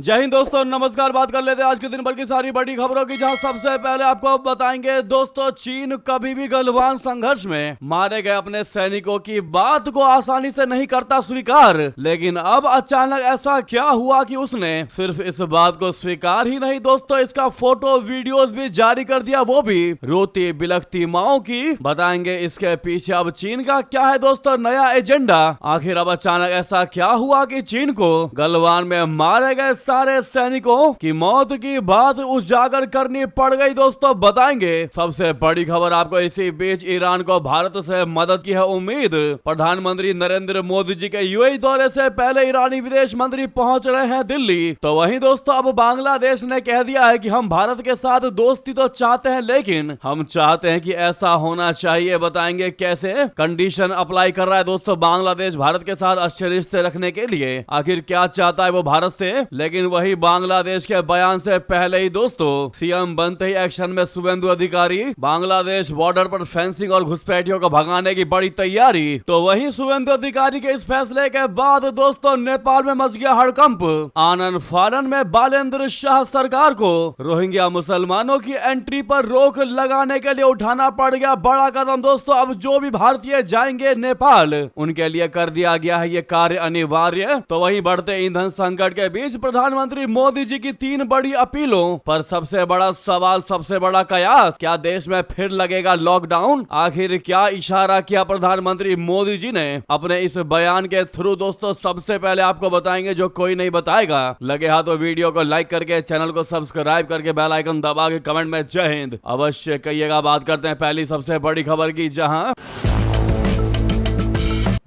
जय हिंद दोस्तों, नमस्कार। बात कर लेते हैं आज के दिन भर की सारी बड़ी खबरों की, जहां सबसे पहले आपको बताएंगे दोस्तों, चीन कभी भी गलवान संघर्ष में मारे गए अपने सैनिकों की बात को आसानी से नहीं करता स्वीकार। लेकिन अब अचानक ऐसा क्या हुआ कि उसने सिर्फ इस बात को स्वीकार ही नहीं दोस्तों, इसका फोटो वीडियोस भी जारी कर दिया, वो भी रोती बिलखती माओ की। बताएंगे इसके पीछे अब चीन का क्या है दोस्तों नया एजेंडा। आखिर अब अचानक ऐसा क्या हुआ कि चीन को गलवान में मारे गए सारे सैनिकों की मौत की बात उजागर करनी पड़ गई दोस्तों, बताएंगे। सबसे बड़ी खबर आपको इसी बीच ईरान को भारत से मदद की है उम्मीद। प्रधानमंत्री नरेंद्र मोदी जी के यूएई दौरे से पहले ईरानी विदेश मंत्री पहुंच रहे हैं दिल्ली। तो वहीं दोस्तों अब बांग्लादेश ने कह दिया है कि हम भारत के साथ दोस्ती तो चाहते हैं, लेकिन हम चाहते हैं कि ऐसा होना चाहिए। बताएंगे कैसे कंडीशन अप्लाई कर रहा है दोस्तों बांग्लादेश भारत के साथ अच्छे रिश्ते रखने के लिए। आखिर क्या चाहता है वो भारत से। लेकिन वही बांग्लादेश के बयान से पहले ही दोस्तों सीएम बनते ही एक्शन में शुभेंदु अधिकारी। बांग्लादेश बॉर्डर पर फेंसिंग और घुसपैठियों को भगाने की बड़ी तैयारी। तो वही शुभेंदु अधिकारी के इस फैसले के बाद दोस्तों नेपाल में मच गया हड़कंप। आनन फानन में बालेंद्र शाह सरकार को रोहिंग्या मुसलमानों की एंट्री पर रोक लगाने के लिए उठाना पड़ गया बड़ा कदम दोस्तों। अब जो भी भारतीय जाएंगे नेपाल, उनके लिए कर दिया गया है ये कार्य अनिवार्य। तो वही बढ़ते ईंधन संकट के बीच प्रधानमंत्री मोदी जी की 3 बड़ी अपीलों पर सबसे बड़ा सवाल, सबसे बड़ा कयास, क्या देश में फिर लगेगा लॉकडाउन। आखिर क्या इशारा किया प्रधानमंत्री मोदी जी ने अपने इस बयान के थ्रू दोस्तों, सबसे पहले आपको बताएंगे जो कोई नहीं बताएगा। लगे हाथ तो वीडियो को लाइक करके, चैनल को सब्सक्राइब करके, बेल आइकन दबा के कमेंट में जय हिंद अवश्य कहिएगा। बात करते हैं पहली सबसे बड़ी खबर की, जहां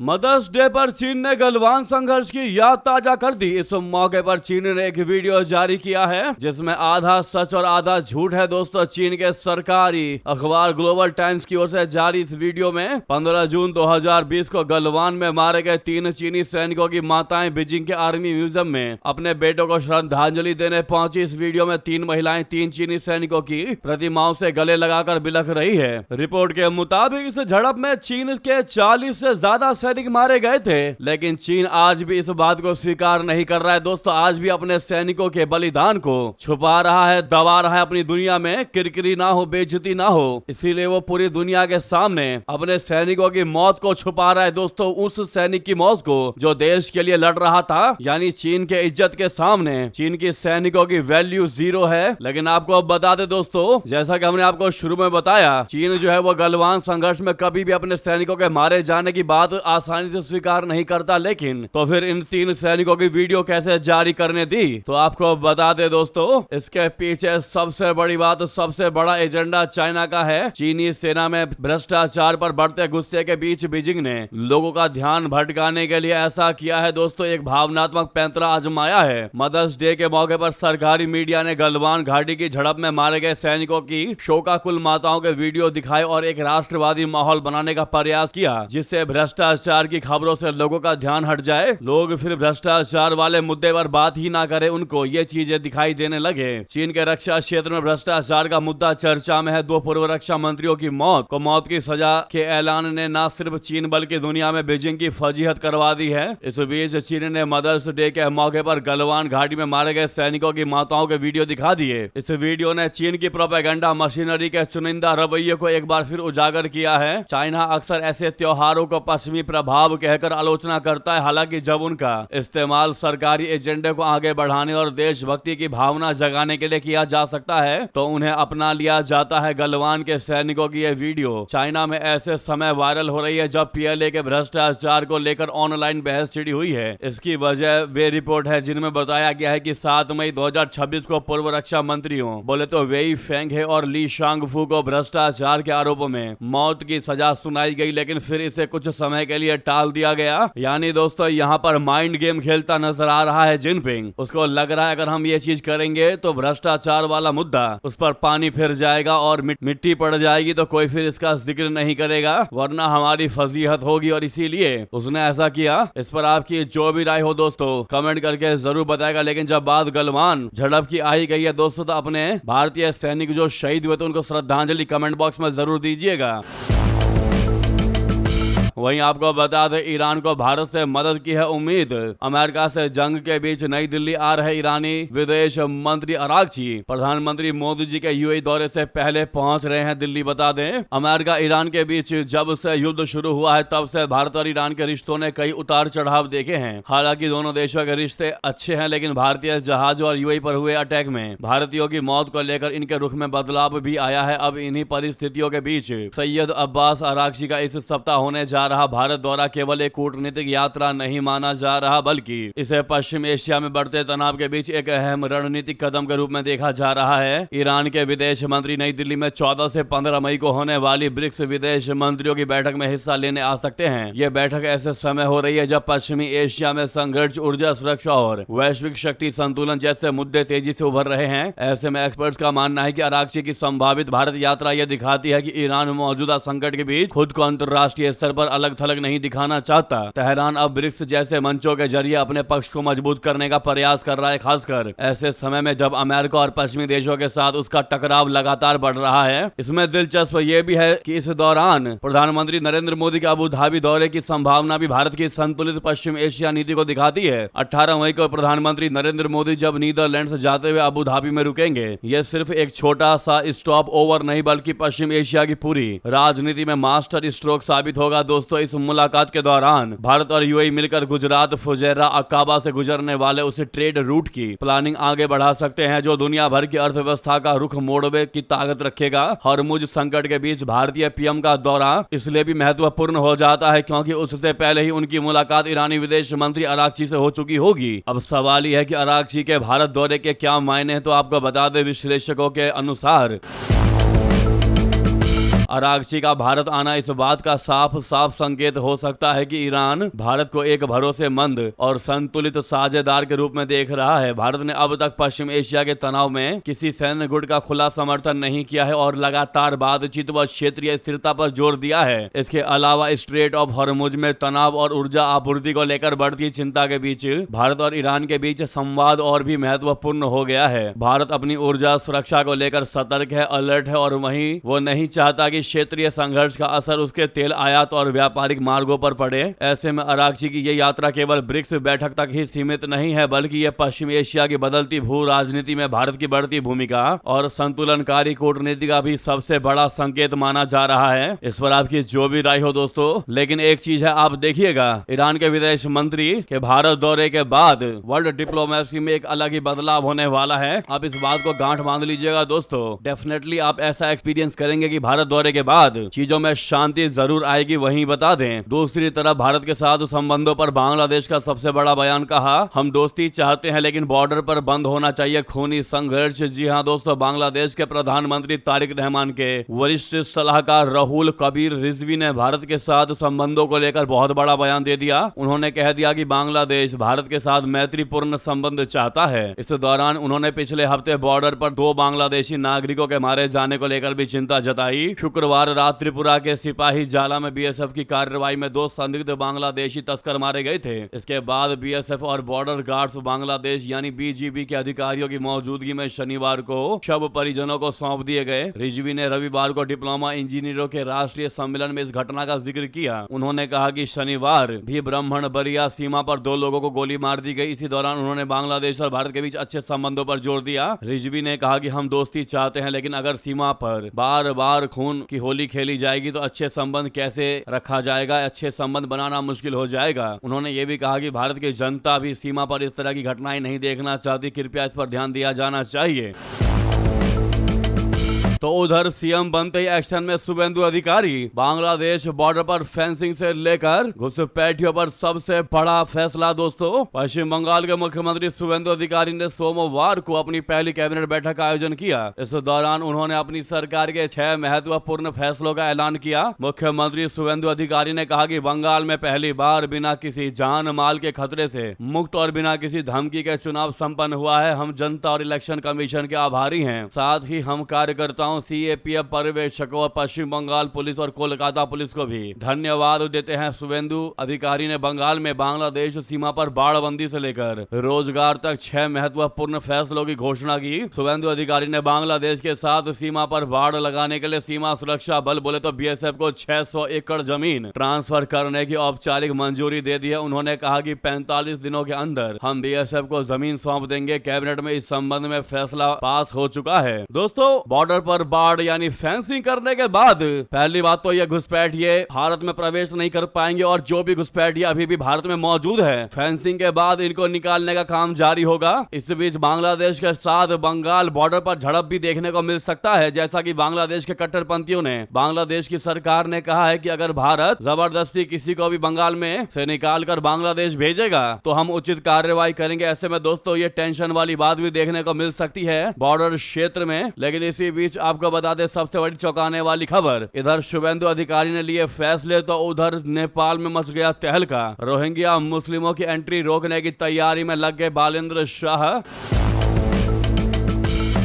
मदर्स डे पर चीन ने गलवान संघर्ष की याद ताजा कर दी। इस मौके पर चीन ने एक वीडियो जारी किया है जिसमें आधा सच और आधा झूठ है दोस्तों। चीन के सरकारी अखबार ग्लोबल टाइम्स की ओर से जारी इस वीडियो में 15 जून 2020 को गलवान में मारे गए 3 चीनी सैनिकों की माताएं बीजिंग के आर्मी म्यूजियम में अपने बेटों को श्रद्धांजलि देने पहुंची। इस वीडियो में 3 महिलाएं 3 चीनी सैनिकों की प्रतिमाओं से गले लगाकर बिलख रही है। रिपोर्ट के मुताबिक इस झड़प में चीन के 40 से ज्यादा सैनिक मारे गए थे, लेकिन चीन आज भी इस बात को स्वीकार नहीं कर रहा है दोस्तों। आज भी अपने सैनिकों के बलिदान को छुपा रहा है, दबा रहा है अपनी दुनिया में। किरकिरी ना हो, बेइज्जती ना हो, इसीलिए वो पूरी दुनिया के सामने अपने सैनिकों की मौत को छुपा रहा है दोस्तों। उस सैनिक की मौत को जो देश के लिए लड़ रहा था, यानी चीन के इज्जत के सामने चीन की सैनिकों की वैल्यू 0 है। लेकिन आपको अब बता दे दोस्तों, जैसा कि हमने आपको शुरू में बताया, चीन जो है वो गलवान संघर्ष में कभी भी अपने सैनिकों के मारे जाने की बात आसानी से स्वीकार नहीं करता। लेकिन तो फिर इन 3 सैनिकों की वीडियो कैसे जारी करने दी, तो आपको बता दे दोस्तों, इसके पीछे सबसे बड़ी बात, सबसे बड़ा एजेंडा चाइना का है। चीनी सेना में भ्रष्टाचार पर बढ़ते गुस्से के बीच बीजिंग ने लोगों का ध्यान भटकाने के लिए ऐसा किया है दोस्तों, एक भावनात्मक पैंतरा आजमाया है। मदर्स डे के मौके पर सरकारी मीडिया ने गलवान घाटी की झड़प में मारे गए सैनिकों की शोकाकुल माताओं के वीडियो दिखाए और एक राष्ट्रवादी माहौल बनाने का प्रयास किया, जिससे भ्रष्टाचार की खबरों से लोगों का ध्यान हट जाए, लोग फिर भ्रष्टाचार वाले मुद्दे पर बात ही ना करें, उनको ये चीजें दिखाई देने लगे। चीन के रक्षा क्षेत्र में भ्रष्टाचार का मुद्दा चर्चा में है। 2 पूर्व रक्षा मंत्रियों की मौत की सजा के ऐलान ने न सिर्फ चीन बल्कि दुनिया में बीजिंग की फजीहत करवा दी है। इस बीच चीन ने मदर्स डे के मौके पर गलवान घाटी में मारे गए सैनिकों की माताओं के वीडियो दिखा दिए। इस वीडियो ने चीन की प्रोपेगेंडा मशीनरी के चुनिंदा रवैये को एक बार फिर उजागर किया है। चाइना अक्सर ऐसे त्योहारों को पश्चिमी प्रभाव कहकर आलोचना करता है, हालांकि जब उनका इस्तेमाल सरकारी एजेंडे को आगे बढ़ाने और देशभक्ति की भावना जगाने के लिए किया जा सकता है, तो उन्हें अपना लिया जाता है। गलवान के सैनिकों की यह वीडियो चाइना में ऐसे समय वायरल हो रही है जब पीएलए के भ्रष्टाचार को लेकर ऑनलाइन बहस छिड़ी हुई है। इसकी वजह वे रिपोर्ट है जिनमें बताया गया है कि 7 मई 2026 को पूर्व रक्षा मंत्रियों बोले तो वेई फेंघे और ली शांगफू को भ्रष्टाचार के आरोपों में मौत की सजा सुनाई गई, लेकिन फिर इसे कुछ समय के लिए टाल दिया गया। यानी दोस्तों यहाँ पर माइंड गेम खेलता नजर आ रहा है जिनपिंग। उसको लग रहा है अगर हम ये चीज करेंगे तो भ्रष्टाचार वाला मुद्दा उस पर पानी फिर जाएगा और मिट्टी पड़ जाएगी, तो कोई फिर इसका जिक्र नहीं करेगा, वरना हमारी फजीहत होगी, और इसीलिए उसने ऐसा किया। इस पर आपकी जो भी राय हो दोस्तों कमेंट करके जरूर बताएगा। लेकिन जब बात गलवान झड़प की आई गई है दोस्तों, तो अपने भारतीय सैनिक जो शहीद हुए थे उनको श्रद्धांजलि कमेंट बॉक्स में जरूर दीजिएगा। वहीं आपको बता दें ईरान को भारत से मदद की है उम्मीद। अमेरिका से जंग के बीच नई दिल्ली आ रहे ईरानी विदेश मंत्री अरागची प्रधानमंत्री मोदी जी के यूएई दौरे से पहले पहुंच रहे हैं दिल्ली। बता दें अमेरिका ईरान के बीच जब से युद्ध शुरू हुआ है तब से भारत और ईरान के रिश्तों ने कई उतार चढ़ाव देखे हैं। हालांकि दोनों देशों के रिश्ते अच्छे हैं, लेकिन भारतीय जहाजों और यूएई पर हुए अटैक में भारतीयों की मौत को लेकर इनके रुख में बदलाव भी आया है। अब इन्हीं परिस्थितियों के बीच सैयद अब्बास अरागची का इस सप्ताह होने जा रहा भारत दौरा केवल एक कूटनीतिक यात्रा नहीं माना जा रहा, बल्कि इसे पश्चिम एशिया में बढ़ते तनाव के बीच एक अहम रणनीतिक कदम के रूप में देखा जा रहा है। ईरान के विदेश मंत्री नई दिल्ली में 14 से 15 मई को होने वाली ब्रिक्स विदेश मंत्रियों की बैठक में हिस्सा लेने आ सकते हैं। यह बैठक ऐसे समय हो रही है जब पश्चिमी एशिया में संघर्ष, ऊर्जा सुरक्षा और वैश्विक शक्ति संतुलन जैसे मुद्दे तेजी से उभर रहे हैं। ऐसे में एक्सपर्ट्स का मानना है कि अरागची की संभावित भारत यात्रा यह दिखाती है कि ईरान मौजूदा संकट के बीच खुद को अंतर्राष्ट्रीय स्तर पर अलग थलग नहीं दिखाना चाहता। तेहरान अब ब्रिक्स जैसे मंचों के जरिए अपने पक्ष को मजबूत करने का प्रयास कर रहा है, खासकर ऐसे समय में जब अमेरिका और पश्चिमी देशों के साथ उसका टकराव लगातार बढ़ रहा है। इसमें दिलचस्प ये भी है कि इस दौरान प्रधानमंत्री नरेंद्र मोदी के अबू धाबी दौरे की संभावना भी भारत की संतुलित पश्चिम एशिया नीति को दिखाती है। 18 मई को प्रधानमंत्री नरेंद्र मोदी जब नीदरलैंड्स जाते हुए अबू धाबी में रुकेंगे, यह सिर्फ एक छोटा सा स्टॉप ओवर नहीं बल्कि पश्चिम एशिया की पूरी राजनीति में मास्टर स्ट्रोक साबित होगा। दोस्तों, इस मुलाकात के दौरान भारत और यूएई मिलकर गुजरात, फुजैरा, अकाबा से गुजरने वाले उस ट्रेड रूट की प्लानिंग आगे बढ़ा सकते हैं जो दुनिया भर की अर्थव्यवस्था का रुख मोड़ने की ताकत रखेगा। हॉर्मुज संकट के बीच भारतीय पीएम का दौरा इसलिए भी महत्वपूर्ण हो जाता है क्योंकि उससे पहले ही उनकी मुलाकात ईरानी विदेश मंत्री अरागची से हो चुकी होगी। अब सवाल यह है कि अरागची के भारत दौरे के क्या मायने हैं, तो आपको बता दें विश्लेषकों के अनुसार अरागची का भारत आना इस बात का साफ साफ संकेत हो सकता है कि ईरान भारत को एक भरोसेमंद और संतुलित साझेदार के रूप में देख रहा है। भारत ने अब तक पश्चिम एशिया के तनाव में किसी सैन्य गुट का खुला समर्थन नहीं किया है और लगातार बातचीत व क्षेत्रीय स्थिरता पर जोर दिया है। इसके अलावा स्ट्रेट ऑफ हॉर्मुज में तनाव और ऊर्जा आपूर्ति को लेकर बढ़ती चिंता के बीच भारत और ईरान के बीच संवाद और भी महत्वपूर्ण हो गया है। भारत अपनी ऊर्जा सुरक्षा को लेकर सतर्क है, अलर्ट है और वहीं वो नहीं चाहता कि क्षेत्रीय संघर्ष का असर उसके तेल आयात और व्यापारिक मार्गों पर पड़े। ऐसे में अरागची की यह यात्रा केवल ब्रिक्स बैठक तक ही सीमित नहीं है, बल्कि यह पश्चिम एशिया की बदलती भू राजनीति में भारत की बढ़ती भूमिका और संतुलनकारी कूटनीति का भी सबसे बड़ा संकेत माना जा रहा है। इस पर आपकी जो भी राय हो दोस्तों, लेकिन एक चीज है, आप देखिएगा ईरान के विदेश मंत्री के भारत दौरे के बाद वर्ल्ड डिप्लोमेसी में एक अलग ही बदलाव होने वाला है। आप इस बात को गांठ बांध लीजिएगा दोस्तों। डेफिनेटली आप ऐसा एक्सपीरियंस करेंगे कि भारत दौरे के बाद चीजों में शांति जरूर आएगी। वहीं बता दें दूसरी तरफ भारत के साथ संबंधों पर बांग्लादेश का सबसे बड़ा बयान कहा, हम दोस्ती चाहते हैं लेकिन बॉर्डर पर बंद होना चाहिए खूनी संघर्ष। जी हां दोस्तों, बांग्लादेश के प्रधानमंत्री तारिक रहमान के वरिष्ठ सलाहकार राहुल कबीर रिजवी ने भारत के साथ संबंधों को लेकर बहुत बड़ा बयान दे दिया। उन्होंने कह दिया कि बांग्लादेश भारत के साथ मैत्रीपूर्ण संबंध चाहता है। इस दौरान उन्होंने पिछले हफ्ते बॉर्डर पर 2 बांग्लादेशी नागरिकों के मारे जाने को लेकर भी चिंता जताई। शुक्रवार रात त्रिपुरा के सिपाही जाला में बीएसएफ की कार्रवाई में 2 संदिग्ध बांग्लादेशी तस्कर मारे गए थे। इसके बाद बीएसएफ और बॉर्डर गार्ड्स बांग्लादेश यानी बीजीबी के अधिकारियों की मौजूदगी में शनिवार को शव परिजनों को सौंप दिए गए। रिजवी ने रविवार को डिप्लोमा इंजीनियरों के राष्ट्रीय सम्मेलन में इस घटना का जिक्र किया। उन्होंने कहा कि शनिवार भी ब्राह्मण बरिया सीमा पर 2 लोगों को गोली मार दी गई। इसी दौरान उन्होंने बांग्लादेश और भारत के बीच अच्छे संबंधों पर जोर दिया। रिजवी ने कहा कि हम दोस्ती चाहते हैं लेकिन अगर सीमा पर बार बार खून की होली खेली जाएगी तो अच्छे संबंध कैसे रखा जाएगा, अच्छे संबंध बनाना मुश्किल हो जाएगा। उन्होंने ये भी कहा कि भारत की जनता भी सीमा पर इस तरह की घटनाएं नहीं देखना चाहती, कृपया इस पर ध्यान दिया जाना चाहिए। तो उधर सीएम बनते ही एक्शन में शुभेंदु अधिकारी। बांग्लादेश बॉर्डर पर फेंसिंग से लेकर घुसपैठियों पर सबसे बड़ा फैसला दोस्तों। पश्चिम बंगाल के मुख्यमंत्री शुभेंदु अधिकारी ने सोमवार को अपनी पहली कैबिनेट बैठक का आयोजन किया। इस दौरान उन्होंने अपनी सरकार के 6 महत्वपूर्ण फैसलों का ऐलान किया। मुख्यमंत्री शुभेंदु अधिकारी ने कहा कि बंगाल में पहली बार बिना किसी जान माल के खतरे से मुक्त और बिना किसी धमकी के चुनाव संपन्न हुआ है। हम जनता और इलेक्शन कमीशन के आभारी हैं। साथ ही हम कार्यकर्ताओं नेताओं, सीएपीएफ पर्यवेक्षकों और पश्चिम बंगाल पुलिस और कोलकाता पुलिस को भी धन्यवाद देते हैं। शुभेंदु अधिकारी ने बंगाल में बांग्लादेश सीमा पर बाड़बंदी से लेकर रोजगार तक 6 महत्वपूर्ण फैसलों की घोषणा की। शुभेंदु अधिकारी ने बांग्लादेश के साथ सीमा पर बाड़ लगाने के लिए सीमा सुरक्षा बल बोले तो बीएसएफ को 600 एकड़ जमीन ट्रांसफर करने की औपचारिक मंजूरी दे दी है। उन्होंने कहा कि 45 दिनों के अंदर हम बीएसएफ को जमीन सौंप देंगे। कैबिनेट में इस संबंध में फैसला पास हो चुका है। दोस्तों, बॉर्डर पर बाड़ यानी फेंसिंग करने के बाद पहली बात तो ये घुसपैठिए भारत में प्रवेश नहीं कर पाएंगे और जो भी घुसपैठिए अभी भी भारत में मौजूद है, फेंसिंग के बाद इनको निकालने का काम जारी होगा। इस बीच बांग्लादेश के साथ बंगाल बॉर्डर पर झड़प भी देखने को मिल सकता है, जैसा कि बांग्लादेश के कट्टरपंथियों ने बांग्लादेश की सरकार ने कहा है कि अगर भारत जबरदस्ती किसी को भी बंगाल में से निकाल कर बांग्लादेश भेजेगा तो हम उचित कार्रवाई करेंगे। ऐसे में दोस्तों ये टेंशन वाली बात भी देखने को मिल सकती है बॉर्डर क्षेत्र में। लेकिन इसी बीच आपको बता दें सबसे बड़ी चौंकाने वाली खबर, इधर शुभेंदु अधिकारी ने लिए फैसले तो उधर नेपाल में मच गया तहलका। रोहिंग्या मुस्लिमों की एंट्री रोकने की तैयारी में लग गए बालेंद्र शाह।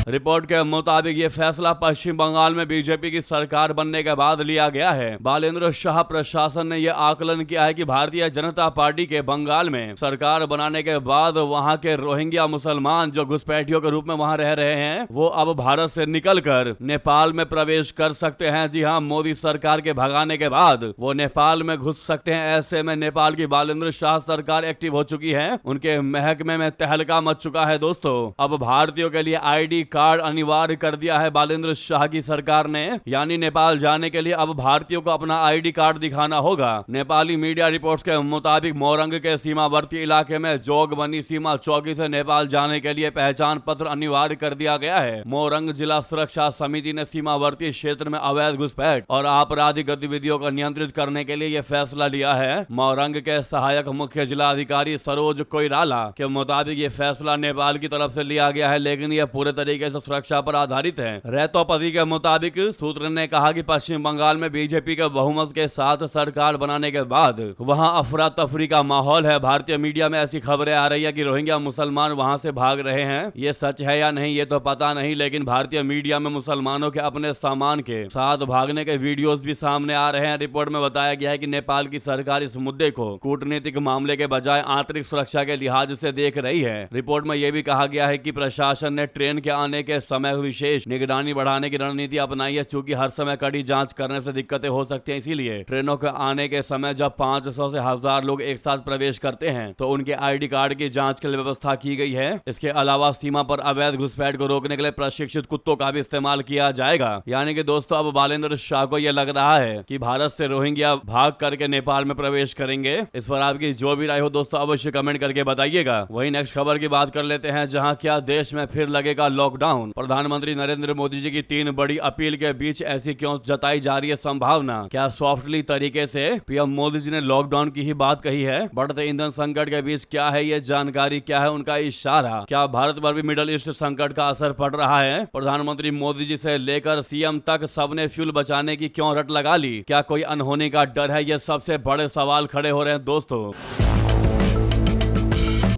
रिपोर्ट के मुताबिक ये फैसला पश्चिम बंगाल में बीजेपी की सरकार बनने के बाद लिया गया है। बालेंद्र शाह प्रशासन ने यह आकलन किया है कि भारतीय जनता पार्टी के बंगाल में सरकार बनाने के बाद वहां के रोहिंग्या मुसलमान जो घुसपैठियों के रूप में वहां रह रहे हैं, वो अब भारत से निकलकर नेपाल में प्रवेश कर सकते हैं। जी हां, मोदी सरकार के भगाने के बाद वो नेपाल में घुस सकते हैं। ऐसे में नेपाल की बालेंद्र शाह सरकार एक्टिव हो चुकी है, उनके महकमे में तहलका मच चुका है। दोस्तों, अब भारतीयों के लिए आईडी कार्ड अनिवार्य कर दिया है बालेंद्र शाह की सरकार ने, यानी नेपाल जाने के लिए अब भारतीयों को अपना आईडी कार्ड दिखाना होगा। नेपाली मीडिया रिपोर्ट्स के मुताबिक मोरंग के सीमावर्ती इलाके में जोगबनी सीमा चौकी से नेपाल जाने के लिए पहचान पत्र अनिवार्य कर दिया गया है। मोरंग जिला सुरक्षा समिति ने सीमावर्ती क्षेत्र में अवैध घुसपैठ और आपराधिक गतिविधियों को नियंत्रित करने के लिए यह फैसला लिया है। मोरंग के सहायक मुख्य जिला अधिकारी सरोज कोइराला के मुताबिक ये फैसला नेपाल की तरफ से लिया गया है, लेकिन यह पूरे तरीके से सुरक्षा पर आधारित है। रेतोपति के मुताबिक सूत्र ने कहा कि पश्चिम बंगाल में बीजेपी के बहुमत के साथ सरकार बनाने के बाद वहां अफरा तफरी का माहौल है। भारतीय मीडिया में ऐसी खबरें आ रही है कि रोहिंग्या मुसलमान वहां से भाग रहे हैं। ये सच है या नहीं ये तो पता नहीं, लेकिन भारतीय मीडिया में मुसलमानों के अपने सामान के साथ भागने के वीडियोस भी सामने आ रहे हैं। रिपोर्ट में बताया गया है कि नेपाल की सरकार इस मुद्दे को कूटनीतिक मामले के बजाय आंतरिक सुरक्षा के लिहाज से देख रही है। रिपोर्ट में यह भी कहा गया है कि प्रशासन ने ट्रेन के आने के समय विशेष निगरानी बढ़ाने की रणनीति अपनाई है, चूंकि हर समय कड़ी जांच करने से दिक्कतें हो सकती हैं। इसीलिए ट्रेनों के आने के समय जब 500 से 1000 लोग एक साथ प्रवेश करते हैं तो उनके आईडी कार्ड की जांच के लिए व्यवस्था की गई है। इसके अलावा सीमा पर अवैध घुसपैठ को रोकने के लिए प्रशिक्षित कुत्तों का भी इस्तेमाल किया जाएगा। यानी कि दोस्तों, अब बालेंद्र शाह को यह लग रहा है कि भारत से रोहिंग्या भाग करके नेपाल में प्रवेश करेंगे। इस पर आपकी जो भी राय हो दोस्तों अवश्य कमेंट करके बताइएगा। वही नेक्स्ट खबर की बात कर लेते हैं, जहां क्या देश में फिर लगेगा लॉकडाउन। प्रधानमंत्री नरेंद्र मोदी जी की 3 बड़ी अपील के बीच ऐसी क्यों जताई जा रही है संभावना? क्या सॉफ्टली तरीके से पीएम मोदी जी ने लॉकडाउन की ही बात कही है? बढ़ते ईंधन संकट के बीच क्या है ये जानकारी, क्या है उनका इशारा? क्या भारत पर भी मिडिल ईस्ट संकट का असर पड़ रहा है? प्रधानमंत्री मोदी जी से लेकर सीएम तक सबने फ्यूल बचाने की क्यों रट लगा ली? क्या कोई अनहोनी का डर है? ये सबसे बड़े सवाल खड़े हो रहे हैं दोस्तों।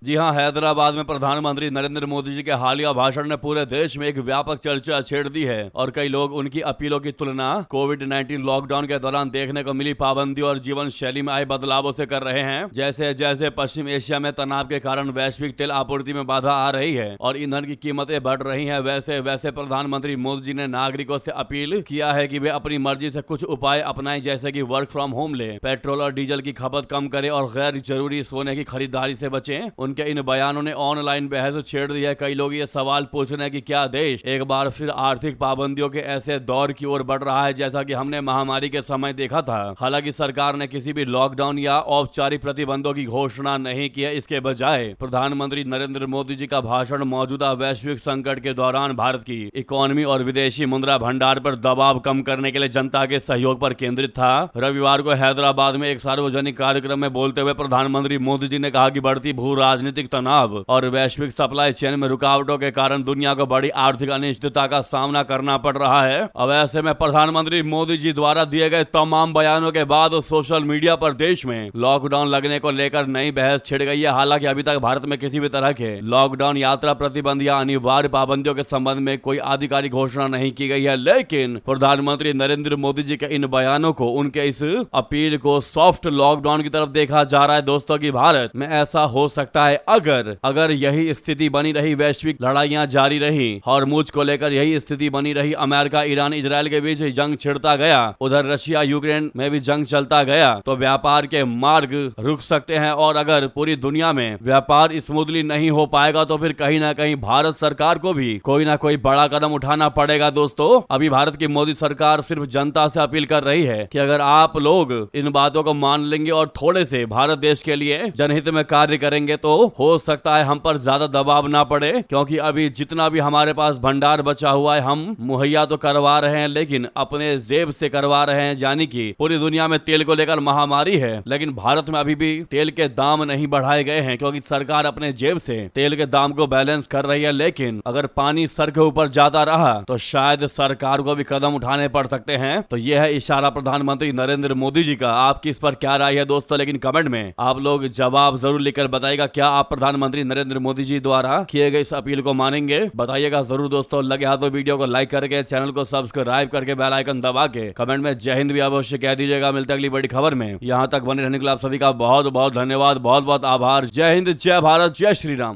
जी हां, हैदराबाद में प्रधानमंत्री नरेंद्र मोदी जी के हालिया भाषण ने पूरे देश में एक व्यापक चर्चा छेड़ दी है और कई लोग उनकी अपीलों की तुलना कोविड-19 लॉकडाउन के दौरान देखने को मिली पाबंदियों और जीवन शैली में आए बदलावों से कर रहे हैं। जैसे जैसे पश्चिम एशिया में तनाव के कारण वैश्विक तेल आपूर्ति में बाधा आ रही है और ईंधन की कीमतें बढ़ रही है, वैसे वैसे प्रधानमंत्री मोदी जी ने नागरिकों से अपील किया है कि वे अपनी मर्जी से कुछ उपाय अपनाएं, जैसे कि वर्क फ्रॉम होम ले, पेट्रोल और डीजल की खपत कम करें और गैर जरूरी सोने की खरीदारी से बचें। उनके इन बयानों ने ऑनलाइन बहस छेड़ दी है। कई लोग ये सवाल पूछ रहे हैं कि क्या देश एक बार फिर आर्थिक पाबंदियों के ऐसे दौर की ओर बढ़ रहा है जैसा कि हमने महामारी के समय देखा था। हालांकि सरकार ने किसी भी लॉकडाउन या औपचारिक प्रतिबंधों की घोषणा नहीं की है। इसके बजाय प्रधानमंत्री नरेंद्र मोदी जी का भाषण मौजूदा वैश्विक संकट के दौरान भारत की इकोनॉमी और विदेशी मुद्रा भंडार पर दबाव कम करने के लिए जनता के सहयोग पर केंद्रित था। रविवार को हैदराबाद में एक सार्वजनिक कार्यक्रम में बोलते हुए प्रधानमंत्री मोदी जी ने कहा कि बढ़ती भू राजनीतिक तनाव और वैश्विक सप्लाई चेन में रुकावटों के कारण दुनिया को बड़ी आर्थिक अनिश्चितता का सामना करना पड़ रहा है। अब ऐसे में प्रधानमंत्री मोदी जी द्वारा दिए गए तमाम बयानों के बाद सोशल मीडिया पर देश में लॉकडाउन लगने को लेकर नई बहस छिड़ गई है। हालांकि अभी तक भारत में किसी भी तरह के लॉकडाउन, यात्रा प्रतिबंध या अनिवार्य पाबंदियों के संबंध में कोई आधिकारिक घोषणा नहीं की गई है, लेकिन प्रधानमंत्री नरेंद्र मोदी जी के इन बयानों को, उनके इस अपील को सॉफ्ट लॉकडाउन की तरफ देखा जा रहा है दोस्तों की भारत में ऐसा हो सकता है अगर यही स्थिति बनी रही, वैश्विक लड़ाइयां जारी रही, हॉर्मुज को लेकर यही स्थिति बनी रही, अमेरिका, ईरान, इजराइल के बीच जंग छिड़ता गया, उधर रशिया यूक्रेन में भी जंग चलता गया, तो व्यापार के मार्ग रुक सकते हैं। और अगर पूरी दुनिया में व्यापार स्मूथली नहीं हो पाएगा तो फिर कहीं ना कहीं भारत सरकार को भी कोई ना कोई बड़ा कदम उठाना पड़ेगा। दोस्तों, अभी भारत की मोदी सरकार सिर्फ जनता से अपील कर रही है कि अगर आप लोग इन बातों को मान लेंगे और थोड़े से भारत देश के लिए जनहित में कार्य करेंगे तो हो सकता है हम पर ज्यादा दबाव ना पड़े, क्योंकि अभी जितना भी हमारे पास भंडार बचा हुआ है हम मुहैया तो करवा रहे हैं, लेकिन अपने जेब से करवा रहे हैं। यानी कि पूरी दुनिया में तेल को लेकर महामारी है, लेकिन भारत में अभी भी तेल के दाम नहीं बढ़ाए गए हैं, क्योंकि सरकार अपने जेब से तेल के दाम को बैलेंस कर रही है। लेकिन अगर पानी सर के ऊपर जाता रहा तो शायद सरकार को भी कदम उठाने पड़ सकते हैं। तो यह है इशारा प्रधानमंत्री नरेंद्र मोदी जी का। आपकी इस पर क्या राय है दोस्तों? लेकिन कमेंट में आप लोग जवाब जरूर लिखकर बताइएगा। क्या आप प्रधानमंत्री नरेंद्र मोदी जी द्वारा किए गए इस अपील को मानेंगे? बताइएगा जरूर दोस्तों। लगे हाथ तो वीडियो को लाइक करके, चैनल को सब्सक्राइब करके, बेल आइकन दबा के कमेंट में जय हिंद भी अवश्य कह दीजिएगा। मिलते अगली बड़ी खबर में। यहाँ तक बने रहने के लिए आप सभी का बहुत बहुत धन्यवाद, बहुत बहुत आभार। जय हिंद, जय भारत, जय श्री राम।